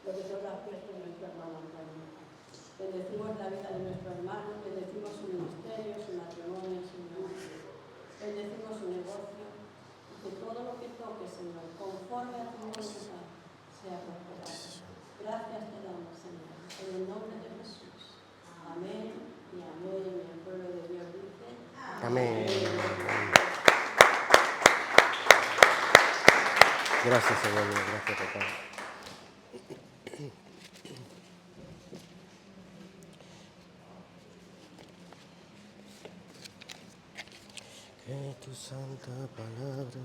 lo que son las fiestas de nuestro hermano Antonio. Bendecimos la vida de nuestro hermano, bendecimos su ministerio, su matrimonio, Señor. Bendecimos su negocio, y que todo lo que toque, Señor, conforme a tu voluntad, sea prosperado. Gracias te damos, Señor, en el nombre de Jesús. Amén y amén. Y el pueblo de Dios dice: Amén. Gracias, Señor. Gracias, papá. Que tu santa palabra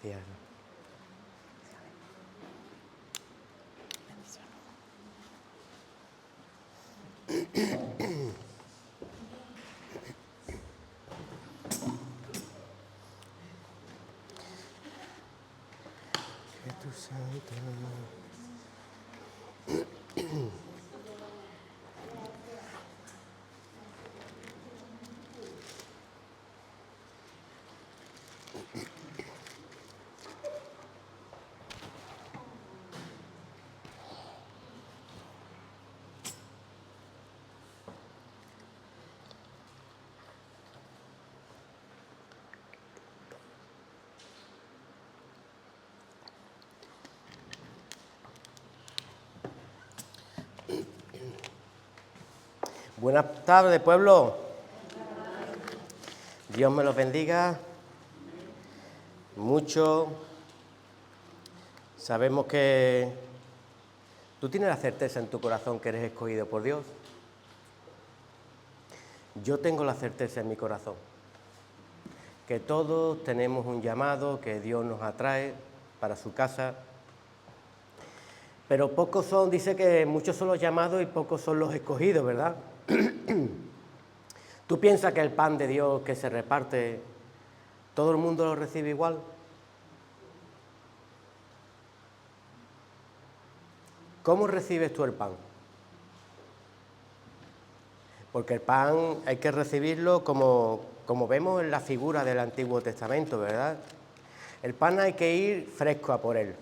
Gracias. Que tu santa Buenas tardes, pueblo. Dios me los bendiga mucho. Sabemos que tú tienes la certeza en tu corazón que eres escogido por Dios. Yo tengo la certeza en mi corazón que todos tenemos un llamado, que Dios nos atrae para su casa. Pero pocos son, dice que muchos son los llamados y pocos son los escogidos, ¿verdad? ¿Tú piensas que el pan de Dios que se reparte, todo el mundo lo recibe igual? ¿Cómo recibes tú el pan? Porque el pan hay que recibirlo como vemos en la figura del Antiguo Testamento, ¿verdad? El pan hay que ir fresco a por él.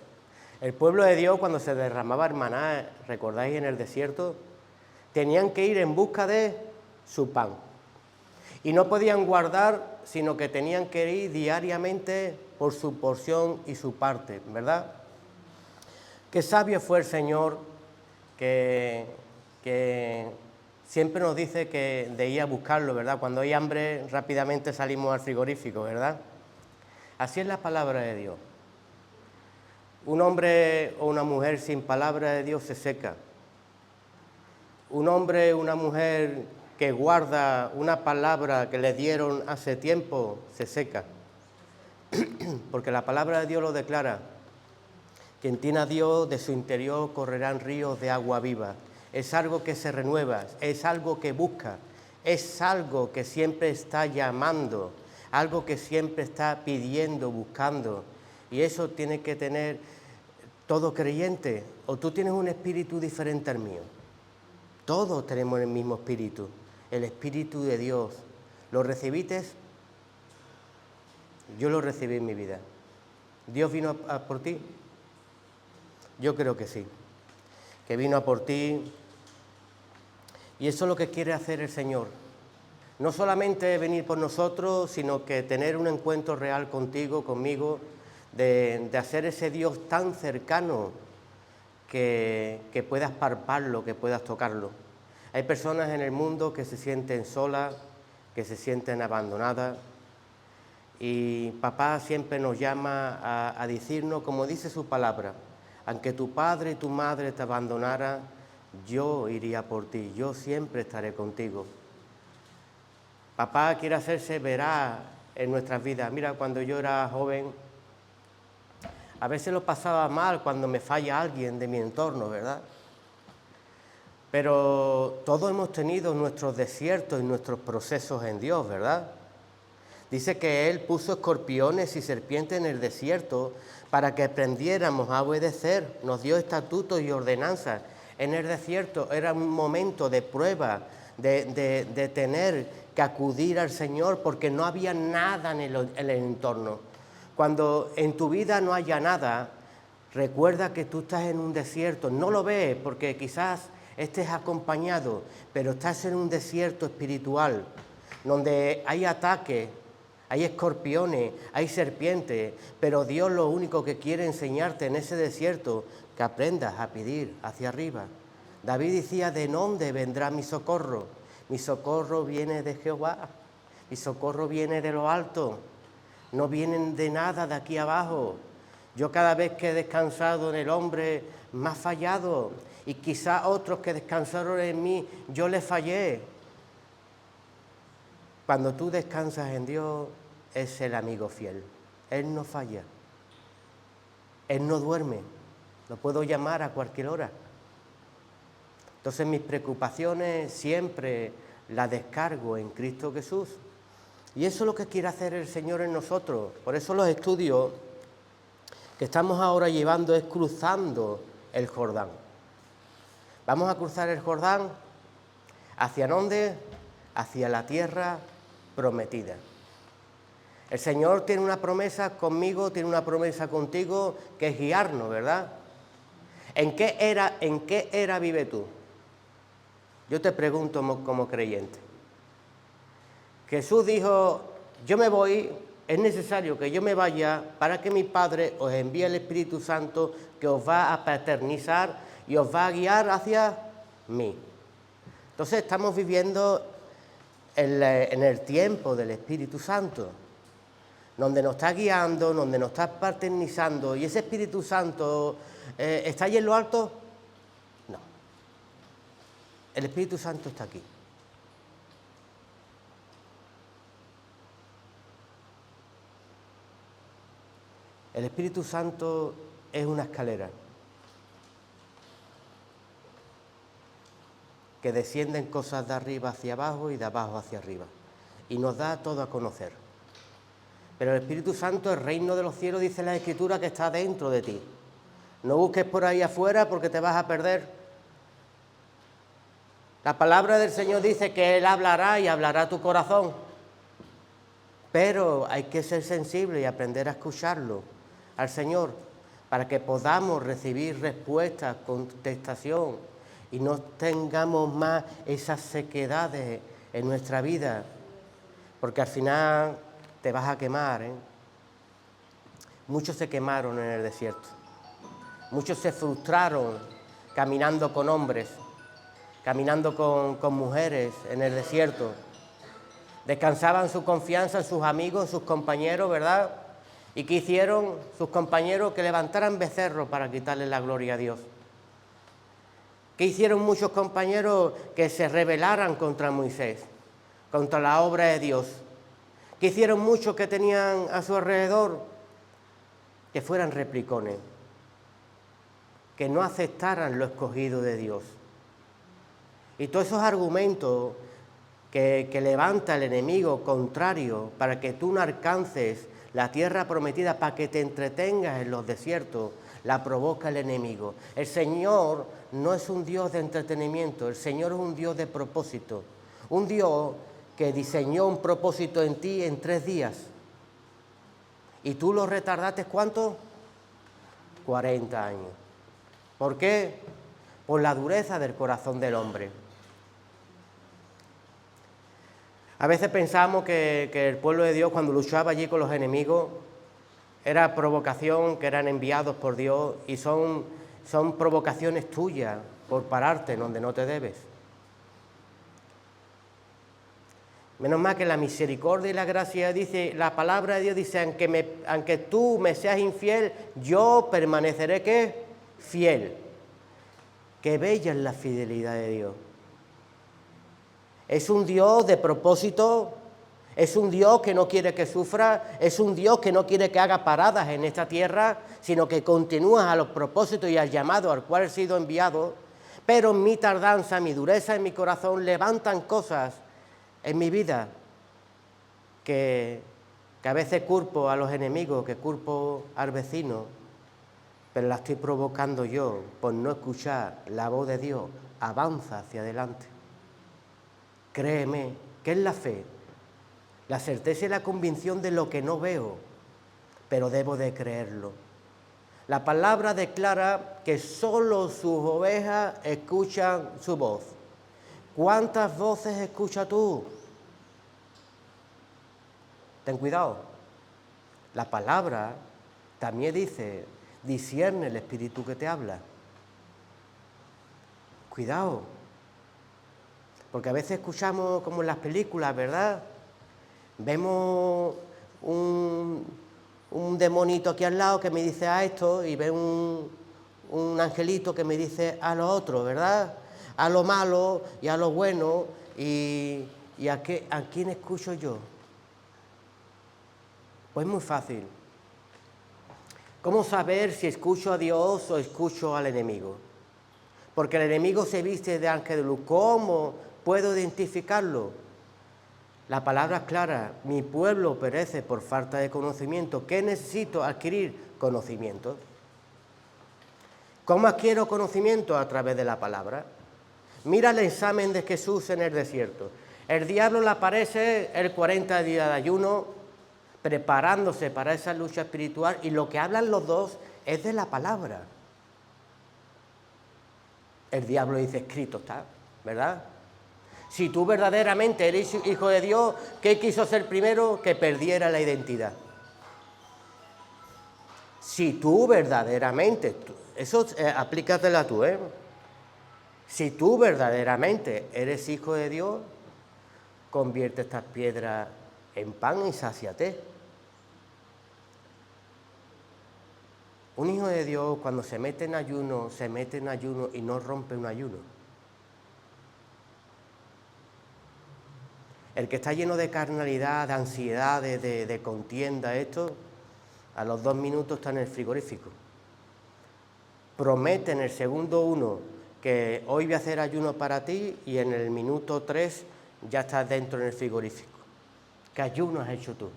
El pueblo de Dios, cuando se derramaba el maná, ¿recordáis en el desierto? Tenían que ir en busca de su pan. Y no podían guardar, sino que tenían que ir diariamente por su porción y su parte, ¿verdad? Qué sabio fue el Señor que siempre nos dice que de ir a buscarlo, ¿verdad? Cuando hay hambre, rápidamente salimos al frigorífico, ¿verdad? Así es la palabra de Dios. Un hombre o una mujer sin palabra de Dios se seca. Un hombre o una mujer que guarda una palabra que le dieron hace tiempo se seca. Porque la palabra de Dios lo declara. Quien tiene a Dios, de su interior correrán ríos de agua viva. Es algo que se renueva, es algo que busca, es algo que siempre está llamando, algo que siempre está pidiendo, buscando. Y eso tiene que tener todo creyente, o tú tienes un espíritu diferente al mío. Todos tenemos el mismo espíritu, el espíritu de Dios. ¿Lo recibiste? Yo lo recibí en mi vida. ¿Dios vino a por ti? Yo creo que sí, que vino a por ti. Y eso es lo que quiere hacer el Señor. No solamente venir por nosotros, sino que tener un encuentro real contigo, conmigo, de hacer ese Dios tan cercano que puedas palparlo, que puedas tocarlo. Hay personas en el mundo que se sienten solas, que se sienten abandonadas, y papá siempre nos llama a decirnos, como dice su palabra, aunque tu padre y tu madre te abandonaran, yo iría por ti, yo siempre estaré contigo. Papá quiere hacerse veraz en nuestras vidas. Mira, cuando yo era joven, a veces lo pasaba mal cuando me falla alguien de mi entorno, ¿verdad? Pero todos hemos tenido nuestros desiertos y nuestros procesos en Dios, ¿verdad? Dice que Él puso escorpiones y serpientes en el desierto para que aprendiéramos a obedecer. Nos dio estatutos y ordenanzas. En el desierto era un momento de prueba, de tener que acudir al Señor porque no había nada en el entorno. Cuando en tu vida no haya nada, recuerda que tú estás en un desierto. No lo ves porque quizás estés acompañado, pero estás en un desierto espiritual, donde hay ataques, hay escorpiones, hay serpientes, pero Dios lo único que quiere enseñarte en ese desierto, que aprendas a pedir hacia arriba. David decía, ¿de dónde vendrá mi socorro? Mi socorro viene de Jehová, mi socorro viene de lo alto, no vienen de nada de aquí abajo. Yo cada vez que he descansado en el hombre, me ha fallado, y quizá otros que descansaron en mí, yo les fallé. Cuando tú descansas en Dios, es el amigo fiel. Él no falla. Él no duerme. Lo puedo llamar a cualquier hora. Entonces mis preocupaciones siempre las descargo en Cristo Jesús. Y eso es lo que quiere hacer el Señor en nosotros. Por eso los estudios que estamos ahora llevando es cruzando el Jordán. Vamos a cruzar el Jordán. ¿Hacia dónde? Hacia la tierra prometida. El Señor tiene una promesa conmigo, tiene una promesa contigo, que es guiarnos, ¿verdad? ¿En qué era vive tú? Yo te pregunto como creyente. Jesús dijo, yo me voy, es necesario que yo me vaya para que mi Padre os envíe el Espíritu Santo que os va a paternizar y os va a guiar hacia mí. Entonces estamos viviendo en el tiempo del Espíritu Santo, donde nos está guiando, donde nos está paternizando, y ese Espíritu Santo ¿está allí en lo alto? No. El Espíritu Santo está aquí. El Espíritu Santo es una escalera que descienden cosas de arriba hacia abajo y de abajo hacia arriba, y nos da todo a conocer. Pero el Espíritu Santo, el reino de los cielos, dice la Escritura, que está dentro de ti. No busques por ahí afuera porque te vas a perder. La palabra del Señor dice que Él hablará y hablará a tu corazón. Pero hay que ser sensible y aprender a escucharlo al Señor para que podamos recibir respuestas, contestación, y no tengamos más esas sequedades en nuestra vida, porque al final te vas a quemar, ¿eh? Muchos se quemaron en el desierto, muchos se frustraron caminando con hombres, caminando con mujeres en el desierto, descansaban su confianza en sus amigos, en sus compañeros, ¿verdad? ¿Y qué hicieron sus compañeros? Que levantaran becerros para quitarle la gloria a Dios. ¿Qué hicieron muchos compañeros? Que se rebelaran contra Moisés, contra la obra de Dios. ¿Qué hicieron muchos que tenían a su alrededor? Que fueran replicones, que no aceptaran lo escogido de Dios. Y todos esos argumentos que levanta el enemigo contrario para que tú no alcances la tierra prometida, para que te entretengas en los desiertos, la provoca el enemigo. El Señor no es un Dios de entretenimiento, el Señor es un Dios de propósito, un Dios que diseñó un propósito en ti en 3 días. ¿Y tú lo retardaste cuánto? 40 años. ¿Por qué? Por la dureza del corazón del hombre. A veces pensamos que el pueblo de Dios, cuando luchaba allí con los enemigos, era provocación, que eran enviados por Dios, y son provocaciones tuyas por pararte en donde no te debes. Menos mal que la misericordia y la gracia dice, la palabra de Dios dice, aunque tú me seas infiel, yo permaneceré, ¿qué? Fiel. Qué bella es la fidelidad de Dios. Es un Dios de propósito, es un Dios que no quiere que sufra, es un Dios que no quiere que haga paradas en esta tierra, sino que continúa a los propósitos y al llamado al cual he sido enviado. Pero mi tardanza, mi dureza en mi corazón levantan cosas en mi vida que a veces culpo a los enemigos, que culpo al vecino, pero la estoy provocando yo por no escuchar la voz de Dios. Avanza hacia adelante. Créeme ¿Qué es la fe? La certeza y la convicción de lo que no veo, pero debo de creerlo. La palabra declara que solo sus ovejas escuchan su voz. ¿Cuántas voces escuchas tú? Ten cuidado. La palabra también dice, discierne el espíritu que te habla. Cuidado. Porque a veces escuchamos como en las películas, ¿verdad? Vemos un demonito aquí al lado que me dice a esto y ve un angelito que me dice a lo otro, ¿verdad? A lo malo y a lo bueno y a quién escucho yo. Pues muy fácil. ¿Cómo saber si escucho a Dios o escucho al enemigo? Porque el enemigo se viste de ángel de luz. ¿Cómo puedo identificarlo? La palabra es clara, mi pueblo perece por falta de conocimiento. ¿Qué necesito? Adquirir conocimiento. ¿Cómo adquiero conocimiento? A través de la palabra. Mira el examen de Jesús en el desierto. El diablo le aparece el 40 días de ayuno, preparándose para esa lucha espiritual, y lo que hablan los dos es de la palabra. El diablo dice, escrito está, ¿verdad? Si tú verdaderamente eres hijo de Dios, ¿qué quiso ser primero? Que perdiera la identidad. Si tú verdaderamente, eso aplícatela tú, ¿eh? Si tú verdaderamente eres hijo de Dios, convierte estas piedras en pan y sáciate. Un hijo de Dios, cuando se mete en ayuno y no rompe un ayuno. El que está lleno de carnalidad, de ansiedad, de contienda, esto, a los 2 minutos está en el frigorífico. Promete en el segundo 1 que hoy voy a hacer ayuno para ti y en el minuto 3 ya estás dentro en el frigorífico. ¿Qué ayuno has hecho tú?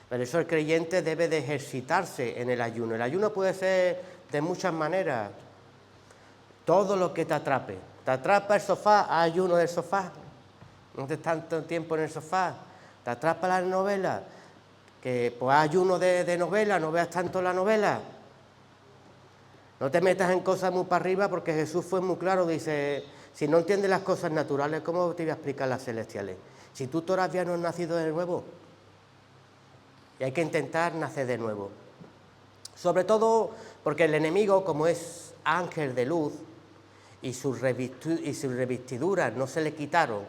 Por eso el creyente debe de ejercitarse en el ayuno. El ayuno puede ser de muchas maneras. Todo lo que te atrape. Te atrapa el sofá, haz ayuno del sofá. No estés tanto tiempo en el sofá. Te atrapa la novela, que pues haz ayuno de novela, no veas tanto la novela. No te metas en cosas muy para arriba, porque Jesús fue muy claro, dice, si no entiendes las cosas naturales, ¿cómo te voy a explicar las celestiales? Si tú todavía no has nacido de nuevo. Y hay que intentar nacer de nuevo. Sobre todo porque el enemigo, como es ángel de luz, y sus revestiduras no se le quitaron,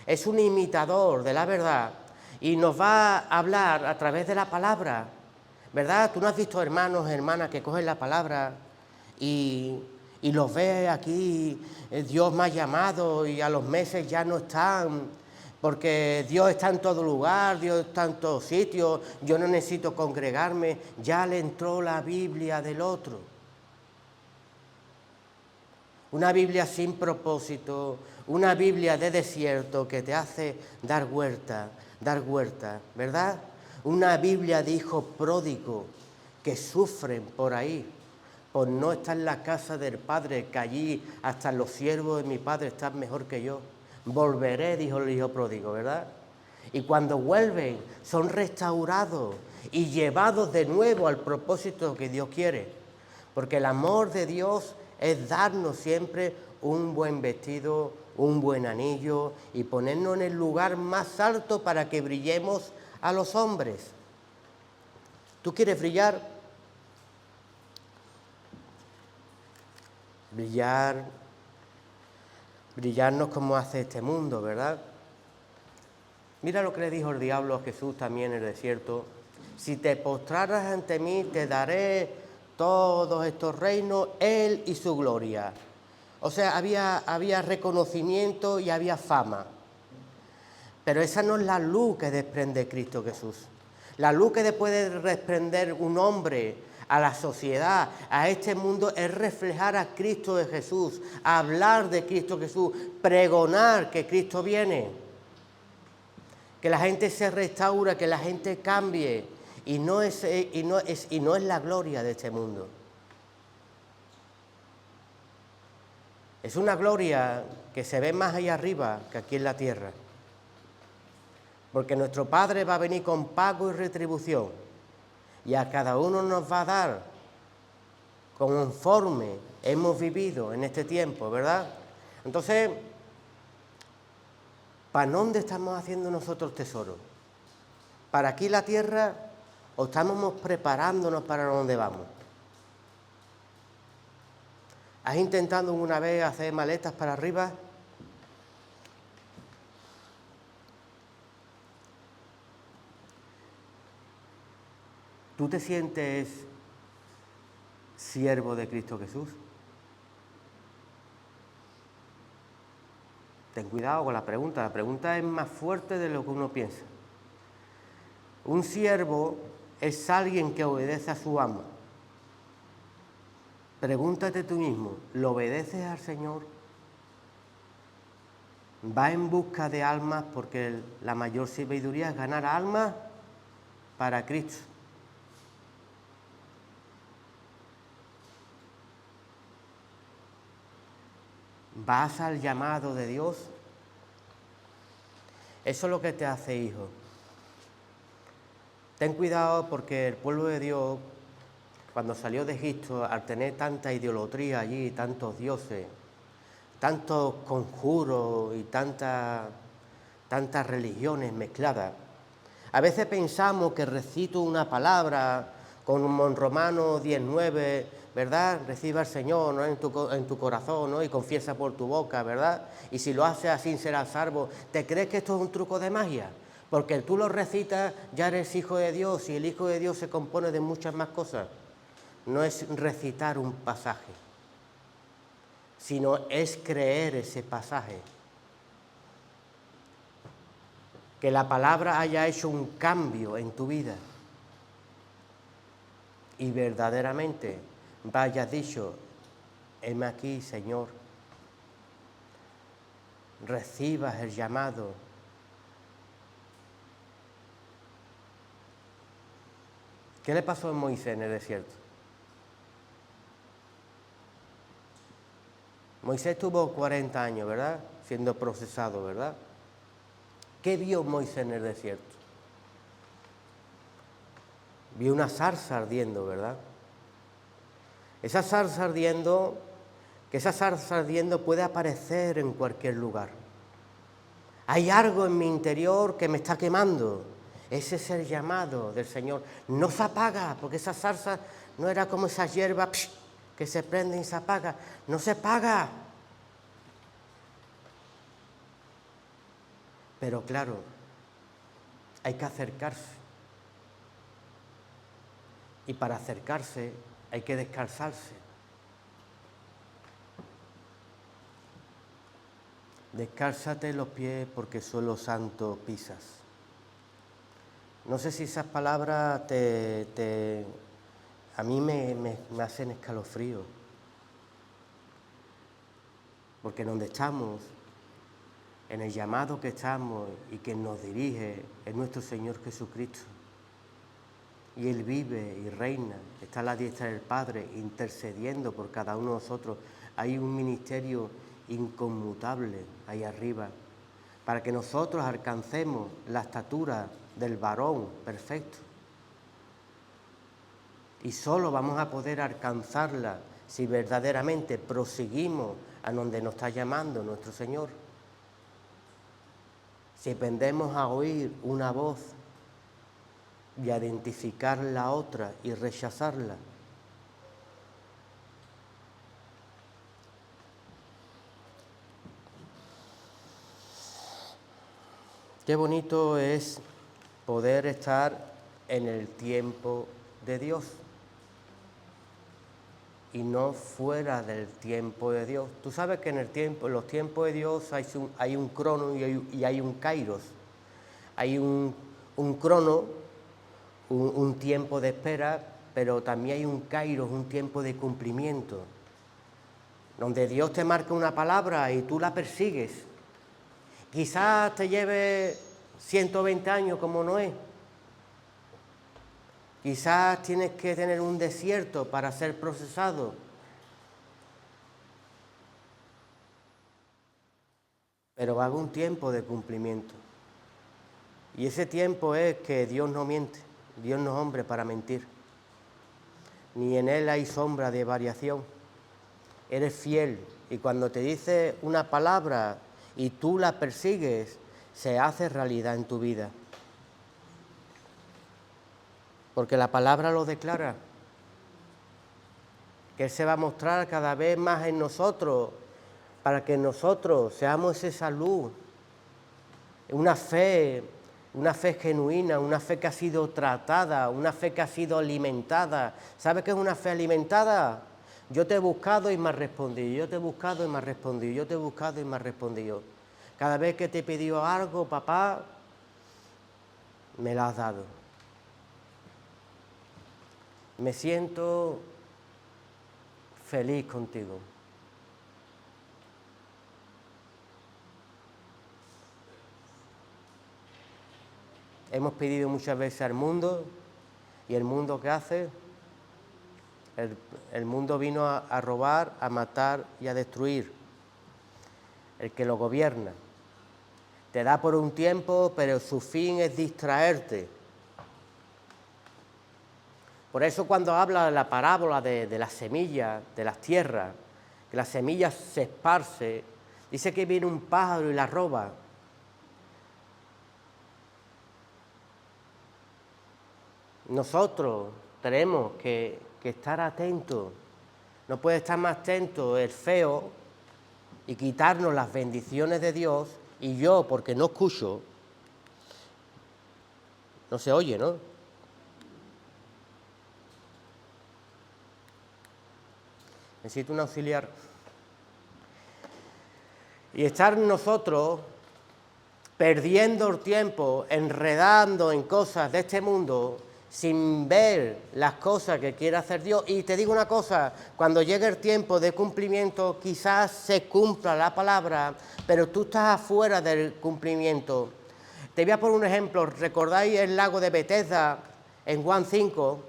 es un imitador de la verdad y nos va a hablar a través de la palabra, ¿verdad? Tú no has visto hermanos, hermanas que cogen la palabra y los ves aquí, Dios me ha llamado y a los meses ya no están, porque Dios está en todo lugar, Dios está en todos sitios, yo no necesito congregarme, ya le entró la Biblia del otro. Una Biblia sin propósito, una Biblia de desierto que te hace dar vuelta, ¿verdad? Una Biblia de hijos pródigos que sufren por ahí, por no estar en la casa del Padre, que allí hasta los siervos de mi Padre están mejor que yo. Volveré, dijo el hijo pródigo, ¿verdad? Y cuando vuelven, son restaurados y llevados de nuevo al propósito que Dios quiere. Porque el amor de Dios es darnos siempre un buen vestido, un buen anillo y ponernos en el lugar más alto para que brillemos a los hombres. ¿Tú quieres brillar? Brillarnos como hace este mundo, ¿verdad? Mira lo que le dijo el diablo a Jesús también en el desierto. Si te postraras ante mí, te daré todos estos reinos, Él y su gloria. O sea, había reconocimiento y había fama. Pero esa no es la luz que desprende Cristo Jesús. La luz que puede desprender un hombre a la sociedad, a este mundo, es reflejar a Cristo de Jesús, hablar de Cristo Jesús, pregonar que Cristo viene, que la gente se restaura, que la gente cambie. Y no es la gloria de este mundo. Es una gloria que se ve más allá arriba que aquí en la tierra. Porque nuestro Padre va a venir con pago y retribución. Y a cada uno nos va a dar conforme hemos vivido en este tiempo, ¿verdad? Entonces, ¿para dónde estamos haciendo nosotros tesoro? ¿Para aquí la tierra o estamos preparándonos para dónde vamos? ¿Has intentado una vez hacer maletas para arriba? ¿Tú te sientes siervo de Cristo Jesús? Ten cuidado con la pregunta es más fuerte de lo que uno piensa. Un siervo es alguien que obedece a su amo. Pregúntate tú mismo, ¿lo obedeces al Señor? ¿Va en busca de almas? Porque la mayor sabiduría es ganar almas para Cristo. ¿Vas al llamado de Dios? Eso es lo que te hace hijo. Ten cuidado porque el pueblo de Dios, cuando salió de Egipto, al tener tanta idolatría allí, tantos dioses, tantos conjuros y tantas religiones mezcladas, a veces pensamos que recito una palabra como en Romanos 19, ¿verdad? Recibe al Señor, ¿no? en tu corazón, ¿no? Y confiesa por tu boca, ¿verdad? Y si lo haces así serás salvo. ¿Te crees que esto es un truco de magia? Porque tú lo recitas, ya eres hijo de Dios, y el hijo de Dios se compone de muchas más cosas. No es recitar un pasaje, sino es creer ese pasaje. Que la palabra haya hecho un cambio en tu vida y verdaderamente vayas dicho, heme aquí, Señor, recibas el llamado. ¿Qué le pasó a Moisés en el desierto? Moisés tuvo 40 años, ¿verdad? Siendo procesado, ¿verdad? ¿Qué vio Moisés en el desierto? Vio una zarza ardiendo, ¿verdad? Esa zarza ardiendo puede aparecer en cualquier lugar. Hay algo en mi interior que me está quemando. Ese es el llamado del Señor. No se apaga, porque esa zarza no era como esa hierba que se prende y se apaga. No se apaga. Pero claro, hay que acercarse. Y para acercarse hay que descalzarse. Descálzate los pies porque suelo santo pisas. No sé si esas palabras a mí me hacen escalofrío. Porque donde estamos, en el llamado que estamos y que nos dirige es nuestro Señor Jesucristo. Y Él vive y reina, está a la diestra del Padre, intercediendo por cada uno de nosotros. Hay un ministerio inconmutable ahí arriba, para que nosotros alcancemos la estatura del varón perfecto. Y solo vamos a poder alcanzarla si verdaderamente proseguimos a donde nos está llamando nuestro Señor. Si aprendemos a oír una voz y a identificar la otra y rechazarla. Qué bonito es poder estar en el tiempo de Dios y no fuera del tiempo de Dios. Tú sabes que en los tiempos de Dios hay un crono y hay un kairos. Hay un crono, un tiempo de espera, pero también hay un kairos, un tiempo de cumplimiento, donde Dios te marca una palabra y tú la persigues. Quizás te lleve 120 años como Noé. Quizás tienes que tener un desierto para ser procesado. pero va a haber un tiempo de cumplimiento. Y ese tiempo es que Dios no miente, Dios no es hombre para mentir. Ni en Él hay sombra de variación. Eres fiel y cuando te dice una palabra y tú la persigues, se hace realidad en tu vida. Porque la palabra lo declara. Que Él se va a mostrar cada vez más en nosotros, para que nosotros seamos esa luz, una fe genuina, una fe que ha sido tratada, una fe que ha sido alimentada. ¿Sabes qué es una fe alimentada? Yo te he buscado y me has respondido, yo te he buscado y me has respondido, yo te he buscado y me has respondido. Cada vez que te he pedido algo, papá, me lo has dado. Me siento feliz contigo. Hemos pedido muchas veces al mundo, y el mundo ¿qué hace? El mundo vino a robar, a matar y a destruir. El que lo gobierna. Te da por un tiempo, pero su fin es distraerte. Por eso cuando habla de la parábola de las semillas, de las tierras, que las semillas se esparce, dice que viene un pájaro y la roba. Nosotros tenemos que estar atentos. No puede estar más atento el feo y quitarnos las bendiciones de Dios, y yo, porque no escucho, no se oye, ¿no? Necesito un auxiliar. Y estar nosotros perdiendo el tiempo, enredando en cosas de este mundo, sin ver las cosas que quiere hacer Dios. Y te digo una cosa, cuando llegue el tiempo de cumplimiento, quizás se cumpla la palabra, pero tú estás afuera del cumplimiento. Te voy a poner un ejemplo. ¿Recordáis el lago de Betesda en Juan 5?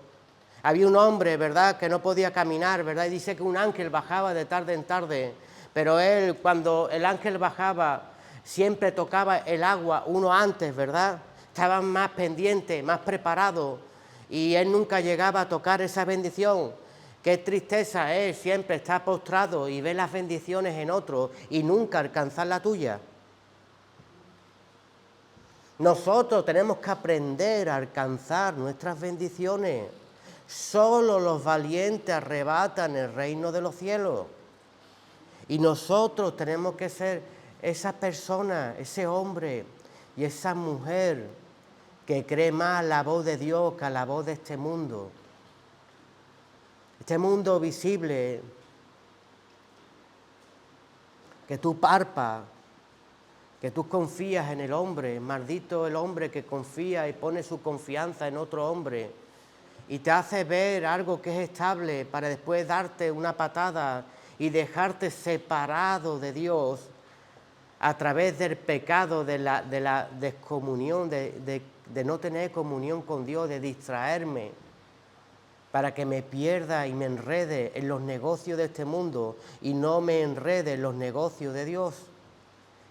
Había un hombre, ¿verdad?, que no podía caminar, ¿verdad? Y dice que un ángel bajaba de tarde en tarde, pero él, cuando el ángel bajaba, siempre tocaba el agua uno antes, ¿verdad? Estaba más pendiente, más preparado, y él nunca llegaba a tocar esa bendición. Qué tristeza es siempre estar postrado y ver las bendiciones en otros y nunca alcanzar la tuya. Nosotros tenemos que aprender a alcanzar nuestras bendiciones. Solo los valientes arrebatan el reino de los cielos. Y nosotros tenemos que ser esa persona, ese hombre y esa mujer que cree más la voz de Dios que a la voz de este mundo. Este mundo visible, que tú parpas, que tú confías en el hombre. Maldito el hombre que confía y pone su confianza en otro hombre y te hace ver algo que es estable para después darte una patada y dejarte separado de Dios a través del pecado, de la descomunión, de no tener comunión con Dios, de distraerme, para que me pierda y me enrede en los negocios de este mundo y no me enrede en los negocios de Dios.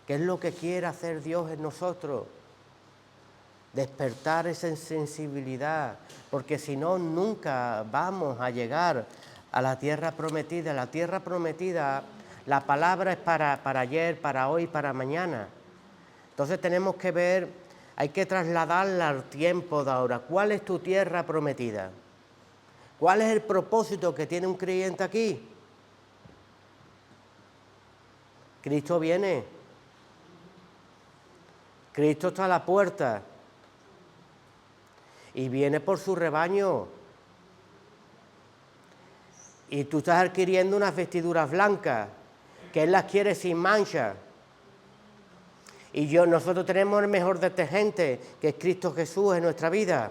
¿Qué es lo que quiere hacer Dios en nosotros? Despertar esa sensibilidad, porque si no, nunca vamos a llegar a la tierra prometida. La tierra prometida, la palabra es para ayer, para hoy, para mañana. Entonces tenemos que ver, hay que trasladarla al tiempo de ahora. ¿Cuál es tu tierra prometida? ¿Cuál es el propósito que tiene un creyente aquí? Cristo viene. Cristo está a la puerta. Y viene por su rebaño. Y tú estás adquiriendo unas vestiduras blancas, que Él las quiere sin mancha. Y nosotros tenemos el mejor detergente, que es Cristo Jesús en nuestra vida.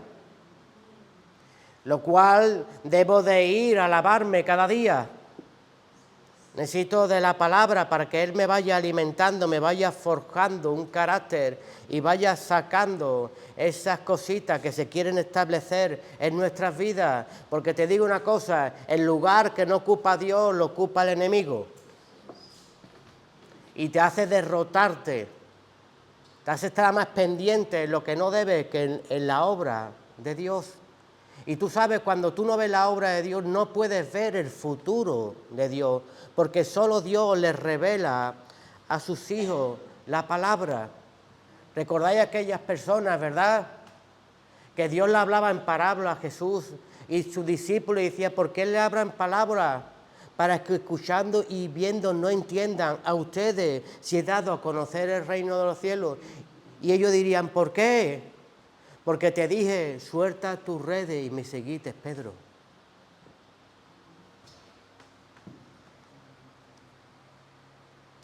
Lo cual debo de ir a lavarme cada día. Necesito de la palabra para que Él me vaya alimentando, me vaya forjando un carácter y vaya sacando esas cositas que se quieren establecer en nuestras vidas. Porque te digo una cosa, el lugar que no ocupa Dios lo ocupa el enemigo. y te hace derrotarte, te hace estar más pendiente en lo que no debes que en la obra de Dios. Y tú sabes, cuando tú no ves la obra de Dios, no puedes ver el futuro de Dios, porque solo Dios les revela a sus hijos la palabra. ¿Recordáis aquellas personas, verdad?, que Dios le hablaba en parábolas a Jesús y sus discípulos decían, ¿por qué le hablan palabras? Para que escuchando y viendo no entiendan. A ustedes si he dado a conocer el reino de los cielos. Y ellos dirían, ¿por qué? Porque te dije, suelta tus redes y me seguiste, Pedro.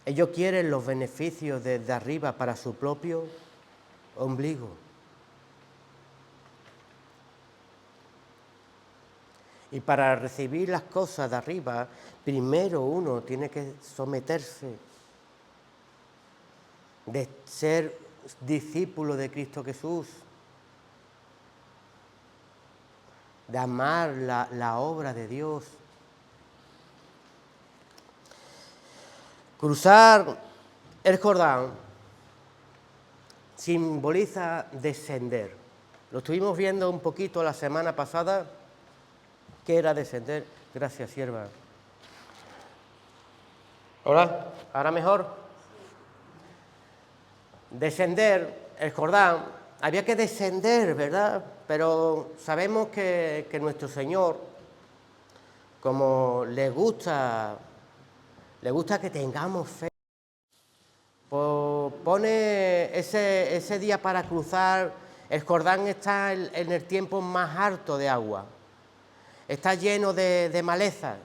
Ellos quieren los beneficios desde arriba para su propio ombligo. Y para recibir las cosas de arriba, primero uno tiene que someterse, de ser discípulo de Cristo Jesús, de amar la obra de Dios. Cruzar el Jordán simboliza descender. Lo estuvimos viendo un poquito la semana pasada. ¿Qué era descender? Gracias, sierva. ¿Hola? ¿Ahora mejor? Descender el Jordán, había que descender, ¿verdad? Pero sabemos que nuestro Señor, como le gusta que tengamos fe, pues pone ese día para cruzar. El Jordán está en el tiempo más alto de agua. Está lleno de malezas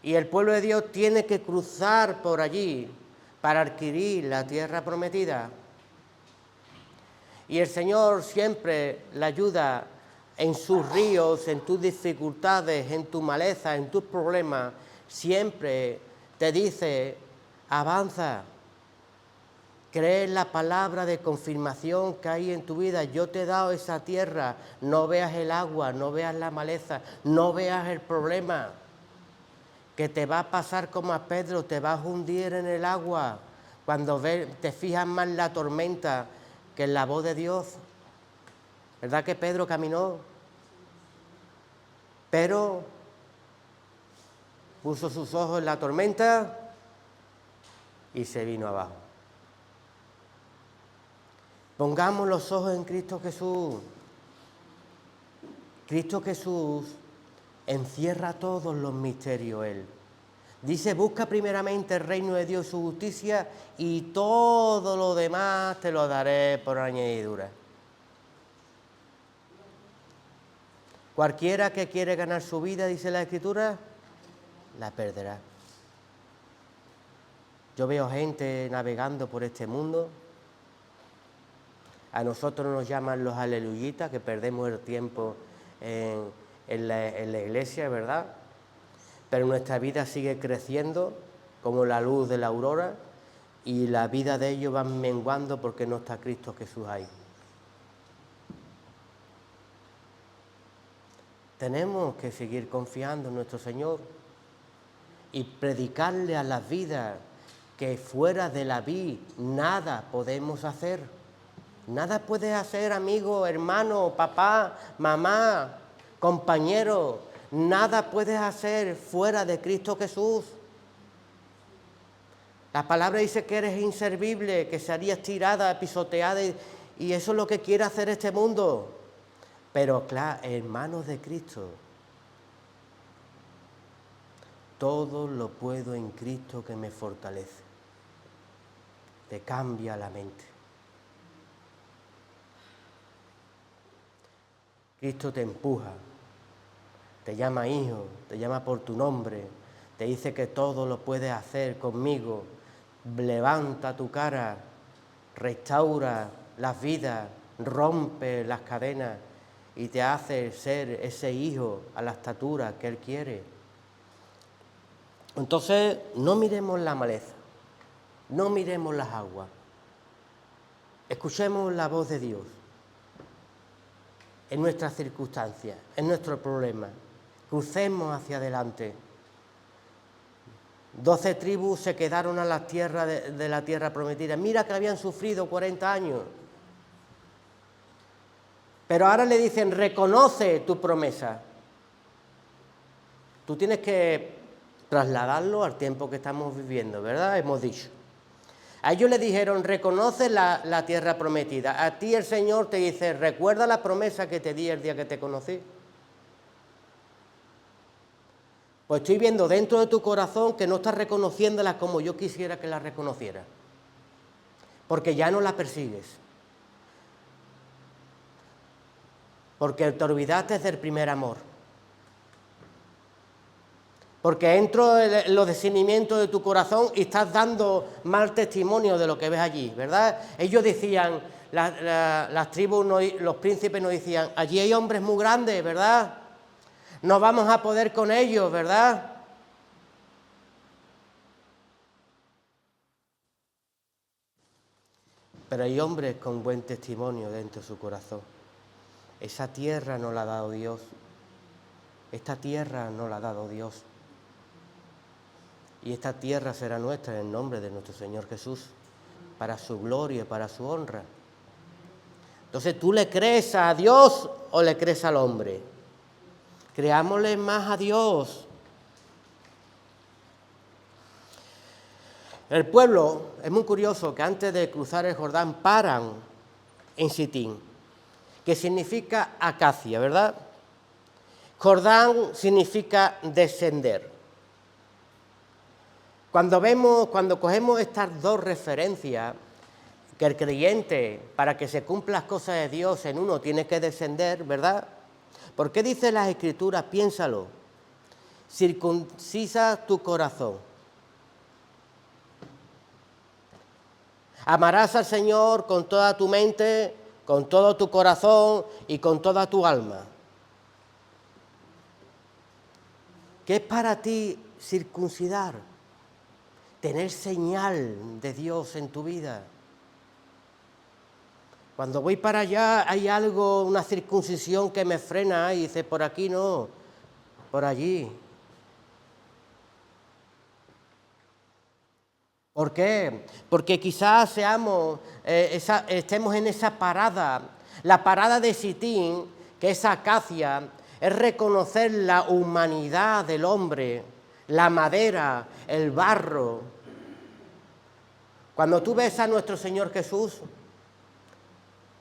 y el pueblo de Dios tiene que cruzar por allí para adquirir la tierra prometida. Y el Señor siempre le ayuda en sus ríos, en tus dificultades, en tu maleza, en tus problemas. Siempre te dice, avanza, cree en la palabra de confirmación que hay en tu vida. Yo te he dado esa tierra, no veas el agua, no veas la maleza, no veas el problema, que te va a pasar como a Pedro, te vas a hundir en el agua cuando te fijas más en la tormenta que en la voz de Dios. ¿Verdad que Pedro caminó? Pero puso sus ojos en la tormenta y se vino abajo. Pongamos los ojos en Cristo Jesús. Cristo Jesús encierra todos los misterios Él. Dice, busca primeramente el reino de Dios y su justicia y todo lo demás te lo daré por añadidura. Cualquiera que quiere ganar su vida, dice la Escritura, la perderá. Yo veo gente navegando por este mundo. A nosotros nos llaman los aleluyitas, que perdemos el tiempo en la iglesia, ¿verdad? Pero nuestra vida sigue creciendo como la luz de la aurora y la vida de ellos va menguando porque no está Cristo Jesús ahí. Tenemos que seguir confiando en nuestro Señor y predicarle a las vidas que fuera de la vid nada podemos hacer. Nada puedes hacer, amigo, hermano, papá, mamá, compañero. Nada puedes hacer fuera de Cristo Jesús. La palabra dice que eres inservible, que serías tirada, pisoteada, y eso es lo que quiere hacer este mundo. Pero claro, en manos de Cristo, todo lo puedo en Cristo que me fortalece. Te cambia la mente. Cristo te empuja, te llama hijo, te llama por tu nombre, te dice que todo lo puedes hacer conmigo. Levanta tu cara, restaura las vidas, rompe las cadenas y te hace ser ese hijo a la estatura que Él quiere. Entonces, no miremos la maleza, no miremos las aguas, escuchemos la voz de Dios en nuestras circunstancias, en nuestros problemas. Crucemos hacia adelante. 12 tribus se quedaron a la tierra de la tierra prometida. Mira que habían sufrido 40 años. Pero ahora le dicen, reconoce tu promesa. Tú tienes que trasladarlo al tiempo que estamos viviendo, ¿verdad? Hemos dicho. A ellos le dijeron, reconoce la tierra prometida. A ti el Señor te dice, recuerda la promesa que te di el día que te conocí. Pues estoy viendo dentro de tu corazón que no estás reconociéndola como yo quisiera que la reconociera. Porque ya no la persigues. Porque te olvidaste del primer amor. Porque entro en los discernimientos de tu corazón y estás dando mal testimonio de lo que ves allí, ¿verdad? Ellos decían, las tribus, los príncipes nos decían, allí hay hombres muy grandes, ¿verdad? No vamos a poder con ellos, ¿verdad? Pero hay hombres con buen testimonio dentro de su corazón. Esa tierra no la ha dado Dios. Esta tierra no la ha dado Dios. Y esta tierra será nuestra en el nombre de nuestro Señor Jesús, para su gloria y para su honra. Entonces, ¿tú le crees a Dios o le crees al hombre? Creámosle más a Dios. El pueblo, es muy curioso que antes de cruzar el Jordán paran en Sitín, que significa acacia, ¿verdad? Jordán significa descender. Cuando cogemos estas dos referencias, que el creyente, para que se cumplan las cosas de Dios en uno, tiene que descender, ¿verdad? ¿Por qué dice las Escrituras? Piénsalo. Circuncisa tu corazón. Amarás al Señor con toda tu mente, con todo tu corazón y con toda tu alma. ¿Qué es para ti circuncidar? Tener señal de Dios en tu vida. Cuando voy para allá hay algo, una circuncisión que me frena y dice, por aquí no, por allí. ¿Por qué? Porque quizás estemos en esa parada, la parada de Sitín, que es acacia, es reconocer la humanidad del hombre, la madera, el barro. Cuando tú ves a nuestro Señor Jesús,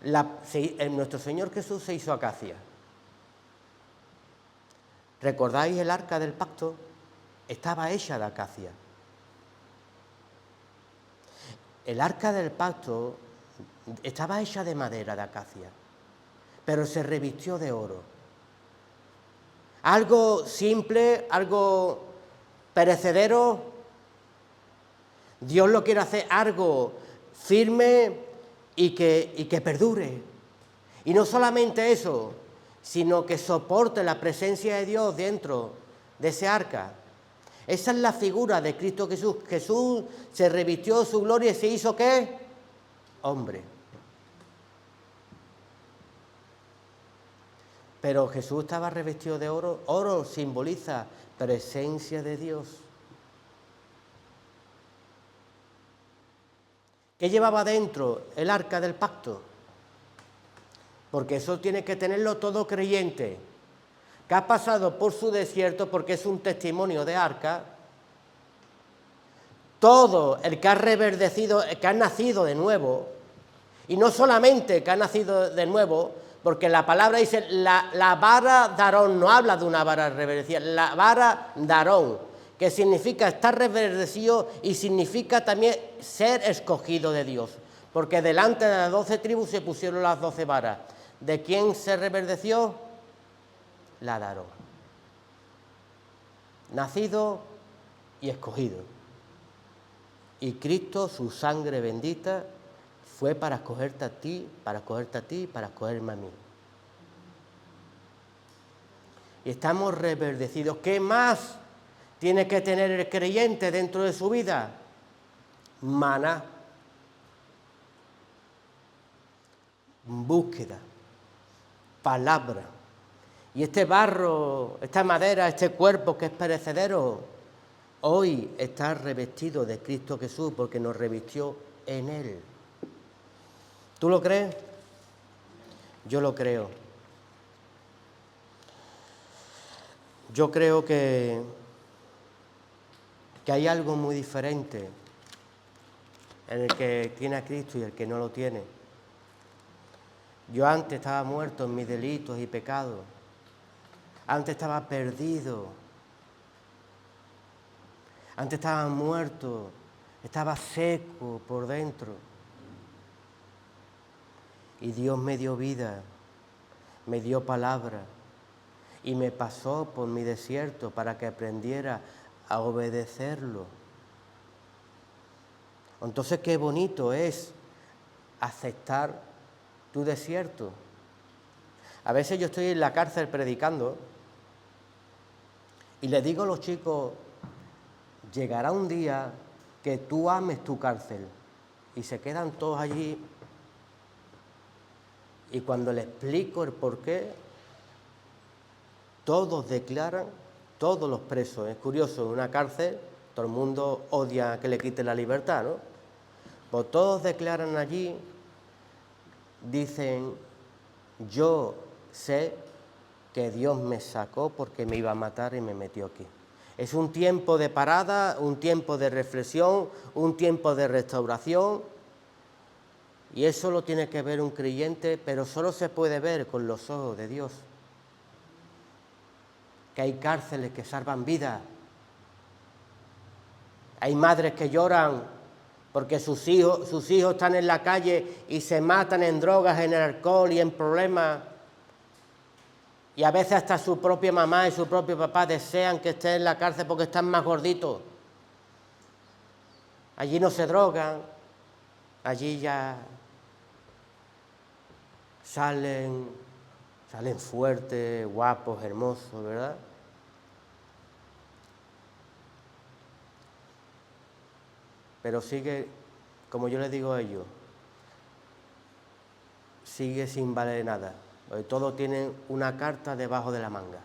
nuestro Señor Jesús se hizo acacia. ¿Recordáis el arca del pacto? Estaba hecha de acacia. El arca del pacto estaba hecha de madera de acacia, pero se revistió de oro. Algo simple, algo perecedero. Dios lo quiere hacer algo firme y que perdure. Y no solamente eso, sino que soporte la presencia de Dios dentro de ese arca. Esa es la figura de Cristo Jesús. Jesús se revistió de su gloria y se hizo ¿qué? Hombre. Pero Jesús estaba revestido de oro. Oro simboliza presencia de Dios. ¿Qué llevaba dentro el arca del pacto? Porque eso tiene que tenerlo todo creyente, que ha pasado por su desierto, porque es un testimonio de arca. Todo el que ha reverdecido, el que ha nacido de nuevo, y no solamente que ha nacido de nuevo, porque la palabra dice la vara de Aarón, no habla de una vara reverdecida, la vara de Aarón, que significa estar reverdecido y significa también ser escogido de Dios, porque delante de las 12 tribus se pusieron las 12 varas. ¿De quién se reverdeció? La de Aarón. Nacido y escogido. Y Cristo, su sangre bendita, fue para escogerte a ti, para escogerte a ti, para escogerme a mí. Y estamos reverdecidos. ¿Qué más tiene que tener el creyente dentro de su vida? Maná. Búsqueda. Palabra. Y este barro, esta madera, este cuerpo que es perecedero, Hoy estar revestido de Cristo Jesús porque nos revistió en Él. ¿Tú lo crees? Yo lo creo. Yo creo que hay algo muy diferente en el que tiene a Cristo y el que no lo tiene. Yo antes estaba muerto en mis delitos y pecados. Antes estaba perdido. Antes estaba muerto. Estaba seco por dentro. Y Dios me dio vida, me dio palabra y me pasó por mi desierto para que aprendiera a obedecerlo. Entonces, qué bonito es aceptar tu desierto. A veces yo estoy en la cárcel predicando y le digo a los chicos, llegará un día que tú ames tu cárcel. Y se quedan todos allí. Y cuando le explico el porqué, todos declaran, todos los presos. Es curioso, en una cárcel todo el mundo odia que le quiten la libertad, ¿no? Pues todos declaran allí, dicen, yo sé que Dios me sacó porque me iba a matar y me metió aquí. Es un tiempo de parada, un tiempo de reflexión, un tiempo de restauración. Y eso lo tiene que ver un creyente, pero solo se puede ver con los ojos de Dios. Que hay cárceles que salvan vidas. Hay madres que lloran porque sus hijos están en la calle y se matan en drogas, en alcohol y en problemas. Y a veces hasta su propia mamá y su propio papá desean que estén en la cárcel porque están más gorditos. Allí no se drogan, allí ya salen fuertes, guapos, hermosos, ¿verdad? Pero sigue, como yo les digo a ellos, sigue sin valer nada, porque todos tienen una carta debajo de la manga.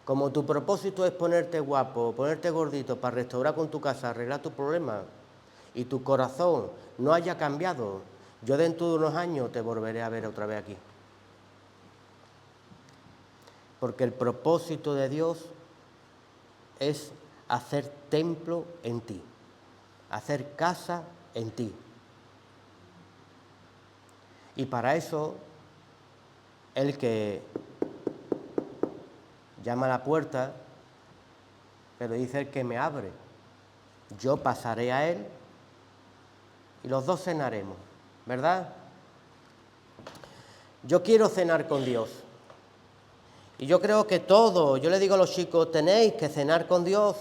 Como tu propósito es ponerte guapo, ponerte gordito para restaurar con tu casa, arreglar tus problemas, y tu corazón no haya cambiado, yo dentro de unos años te volveré a ver otra vez aquí. Porque el propósito de Dios es hacer templo en ti, hacer casa en ti. Y para eso, el que llama a la puerta, pero dice el que me abre, yo pasaré a él y los dos cenaremos, ¿verdad? Yo quiero cenar con Dios. Y yo creo que todos, yo le digo a los chicos, tenéis que cenar con Dios.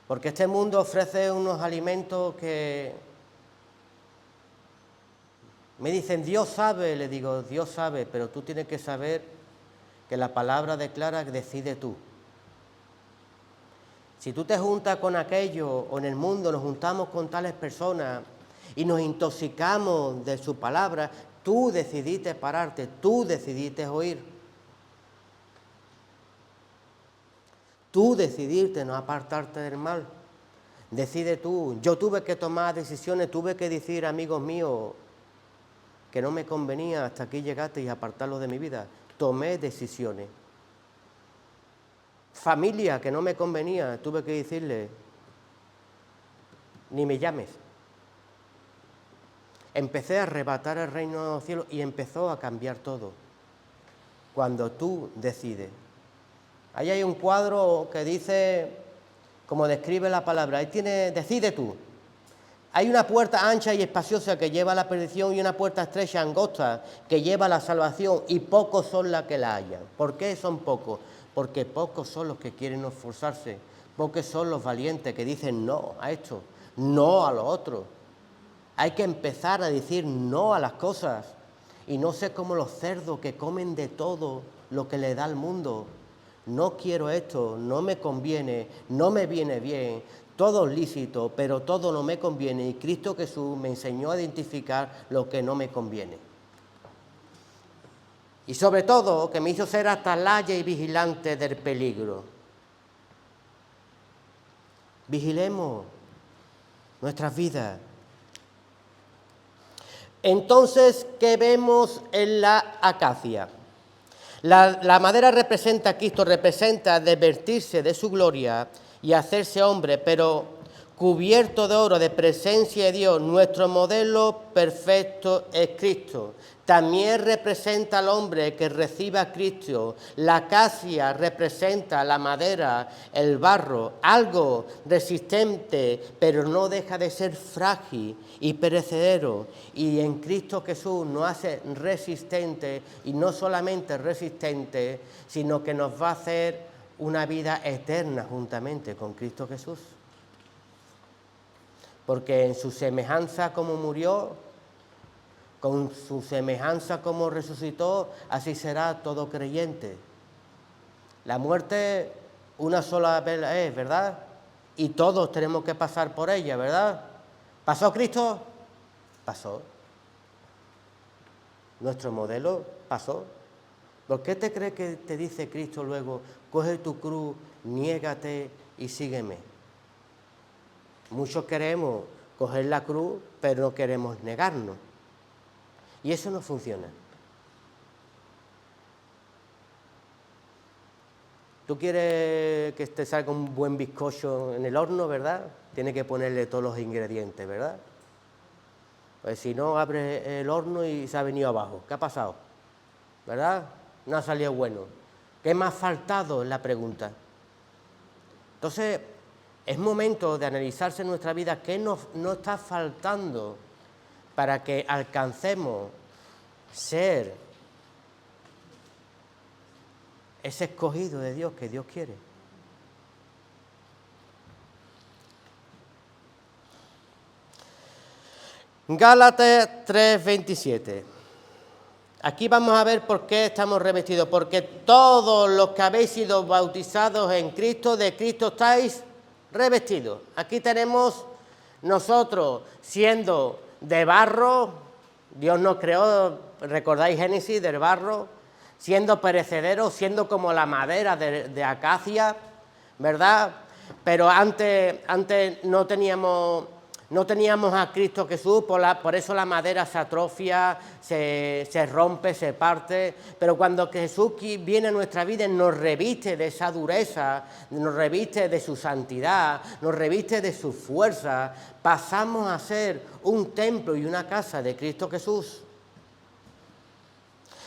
Porque este mundo ofrece unos alimentos que me dicen, Dios sabe, le digo, Dios sabe, pero tú tienes que saber que la palabra declara que decide tú. Si tú te juntas con aquello, o en el mundo nos juntamos con tales personas y nos intoxicamos de su palabra, tú decidiste pararte, tú decidiste oír. Tú decidiste no apartarte del mal. Decide tú. Yo tuve que tomar decisiones, tuve que decir, amigos míos, que no me convenía, hasta aquí llegaste y apartarlos de mi vida. Tomé decisiones. Familia, que no me convenía, tuve que decirle, ni me llames. Empecé a arrebatar el reino de los cielos y empezó a cambiar todo. Cuando tú decides. Ahí hay un cuadro que dice, como describe la palabra, ahí tiene, decide tú. Hay una puerta ancha y espaciosa que lleva a la perdición y una puerta estrecha, angosta, que lleva a la salvación, y pocos son las que la hallan. ¿Por qué son pocos? Porque pocos son los que quieren esforzarse, pocos son los valientes que dicen no a esto, no a lo otro. Hay que empezar a decir no a las cosas y no ser como los cerdos que comen de todo lo que le da al mundo. No quiero esto, no me conviene, no me viene bien, todo es lícito, pero todo no me conviene, y Cristo Jesús me enseñó a identificar lo que no me conviene. Y sobre todo, que me hizo ser atalaya y vigilante del peligro. vigilemos nuestras vidas. Entonces, ¿qué vemos en la acacia? La madera representa a Cristo, representa desvestirse de su gloria y hacerse hombre, pero cubierto de oro, de presencia de Dios. Nuestro modelo perfecto es Cristo. También representa al hombre que recibe a Cristo. La acacia representa la madera, el barro, algo resistente, pero no deja de ser frágil y perecedero. Y en Cristo Jesús nos hace resistente, y no solamente resistente, sino que nos va a hacer una vida eterna juntamente con Cristo Jesús. Porque en su semejanza como murió, con su semejanza como resucitó, así será todo creyente. La muerte una sola vez es, ¿verdad? Y todos tenemos que pasar por ella, ¿verdad? ¿Pasó Cristo? Pasó. Nuestro modelo pasó. ¿Por qué te crees que te dice Cristo luego, coge tu cruz, niégate y sígueme? Muchos queremos coger la cruz, pero no queremos negarnos. Y eso no funciona. Tú quieres que te salga un buen bizcocho en el horno, ¿verdad? Tienes que ponerle todos los ingredientes, ¿verdad? Pues si no, abre el horno y se ha venido abajo. ¿Qué ha pasado? ¿Verdad? No ha salido bueno. ¿Qué me ha faltado? Es la pregunta. Entonces, es momento de analizarse en nuestra vida qué nos está faltando para que alcancemos ser ese escogido de Dios que Dios quiere. Gálatas 3:27. Aquí vamos a ver por qué estamos revestidos. Porque todos los que habéis sido bautizados en Cristo, de Cristo estáis revestidos. Aquí tenemos nosotros siendo de barro. Dios nos creó, recordáis Génesis, del barro, siendo perecederos, siendo como la madera de acacia, ¿verdad? Pero antes no teníamos a Cristo Jesús, por eso la madera se atrofia, se rompe, se parte, pero cuando Jesús viene a nuestra vida nos reviste de esa dureza, nos reviste de su santidad, nos reviste de su fuerza, pasamos a ser un templo y una casa de Cristo Jesús.